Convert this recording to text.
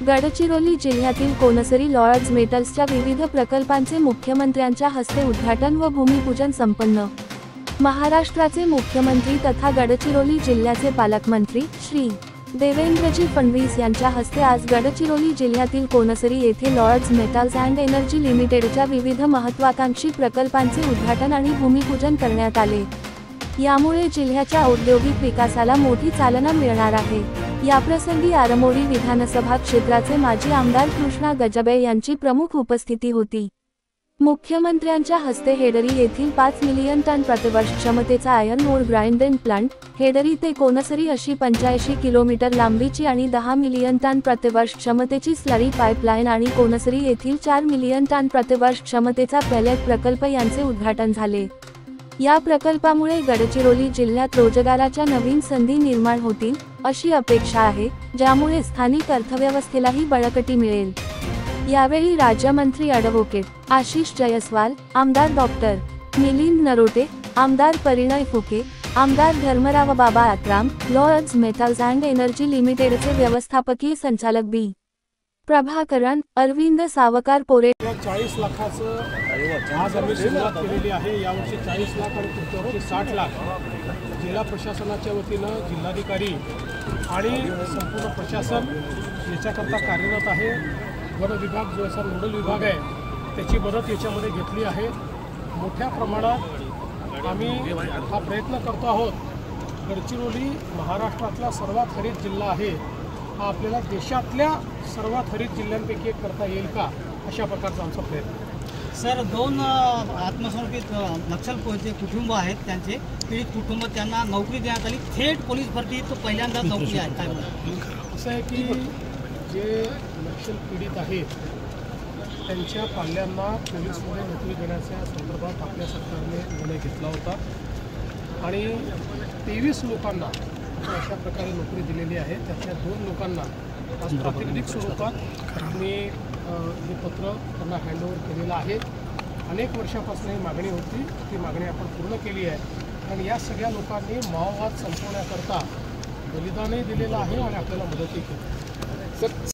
गडचिरोली जिल्ह्यातील कोनसरी लॉयड्स मेटल्सच्या विविध प्रकल्पांचे मुख्यमंत्र्यांच्या हस्ते उद्घाटन व भूमिपूजन संपन्न। महाराष्ट्राचे मुख्यमंत्री तथा गडचिरोली जिल्ह्याचे पालकमंत्री श्री देवेंद्रजी फडणवीस यांच्या हस्ते आज गडचिरोली जिल्ह्यातील कोनसरी येथे लॉयड्स मेटल्स अँड एनर्जी लिमिटेडच्या विविध महत्त्वाकांक्षी प्रकल्पांचे उद्घाटन आणि भूमिपूजन करण्यात आले। यामुळे जिल्ह्याच्या औद्योगिक विकासाला मोठी चालना मिळणार आहे। याप्रसंगी आरमोरी विधानसभा क्षेत्राचे माजी आमदार कृष्णा गजबे यांची प्रमुख उपस्थिती होती। मुख्यमंत्र्यांच्या हस्ते हेडरी येथील 5 मिलियन टन प्रतिवर्ष क्षमतेचा iron or grinding plant, Hedri ते कोनसरी अशी 85 किलोमीटर लांबीची आणि 10 मिलियन टन प्रतिवर्ष क्षमतेची स्लरी पाईपलाईन आणि कोनसरी येथील 4 मिलियन टन प्रतिवर्ष क्षमतेचा पेलेट प्रकल्प यांचे उद्घाटन झाले। या प्रकल्पामुळे गडचिरोली जिल्ह्यात रोजगाराच्या नवीन संधी निर्माण होतील अशी अपेक्षा आहे, ज्यामुळे स्थानिक अर्थव्यवस्थेलाही बळकटी मिळेल। यावेळी राज्यमंत्री ॲडव्होकेट आशिष जयस्वाल, आमदार डॉक्टर मिलिंद नरोटे, आमदार परिणय फुके, आमदार Dharmarao Baba Atram, Lloyds Metals and Energy लिमिटेडचे व्यवस्थापकीय संचालक बी प्रभाकरण, अरविंद सावकार पोरे 40 लाखाचं आज आम्ही सुरुवात केलेली आहे। यावर्षी 40 लाख आणि पुढच्या वर्षी 60 लाख जिल्हा प्रशासनाच्या वतीनं जिल्हाधिकारी आणि संपूर्ण प्रशासन याच्याकरता कार्यरत आहे। वन विभाग जो असा नोडल विभाग आहे त्याची मदत याच्यामध्ये घेतली आहे। मोठ्या प्रमाणात आम्ही हा प्रयत्न करतो आहोत। गडचिरोली महाराष्ट्रातला सर्वात हरित जिल्हा आहे, हा आपल्याला देशातल्या सर्वात हरित जिल्ह्यांपैकी एक करता येईल का, अशा प्रकारचा आमचा प्रयत्न। सर, 2 आत्मसमर्पित नक्षल कुटुंब आहेत, त्यांचे पीडित कुटुंब, त्यांना नोकरी देण्यात आली। थेट पोलीस भरती तो पहिल्यांदा नोकरी आहे। काय असं आहे की जे नक्षल पीडित आहेत त्यांच्या पाल्यांना पोलीसमध्ये नोकरी देण्याच्या संदर्भात आपल्या सरकारने निर्णय घेतला होता आणि 23 लोकांना अशा प्रकारे नोकरी दिलेली आहे। त्यातल्या 2 लोकांना आज प्रातिनिधिक स्वरूपात मी हे पत्र त्यांना हँडओव्हर केलेलं आहे। अनेक वर्षापासून ही मागणी होती, ती मागणी आपण पूर्ण केली आहे आणि या सगळ्या लोकांनी माओवाद संपवण्याकरता बलिदानही दिलेलं आहे आणि आपल्याला मदतही केली।